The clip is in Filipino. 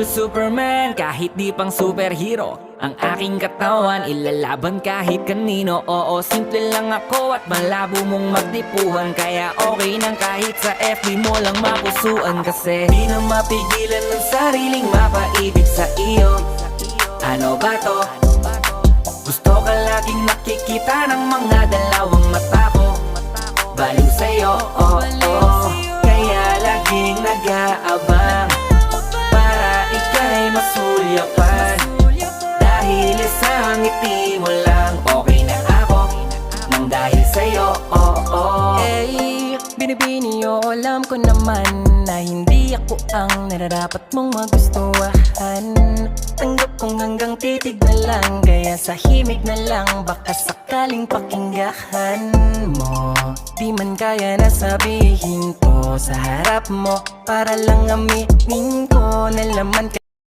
Superman, kahit di pang superhero, ang aking katawan ilalaban kahit kanino. Oo, simple lang ako at malabo mong magdipuhan, kaya okay nang kahit sa FB mo lang mapusuan. Kasi di na mapigilan ng sariling mapaibig sa iyo. Ano ba to? Gusto ka laging nakikita ng mga dalawang mata ko. Baliw sa'yo, oh, oh. Kaya laging nag-aabang para ika'y masulyapan. Dahil isang ngiti mo lang, okay na ako nang dahil sa'yo, oh, oh. Eh, binibini o alam ko naman na hindi ako ang nararapat mong magustuhan. Tanggap kong hanggang titig na lang, kaya sa himig na lang baka sakaling pakinggan mo. Di man kaya na sabihin ko sa harap mo, para lang aminin ko na laman ka.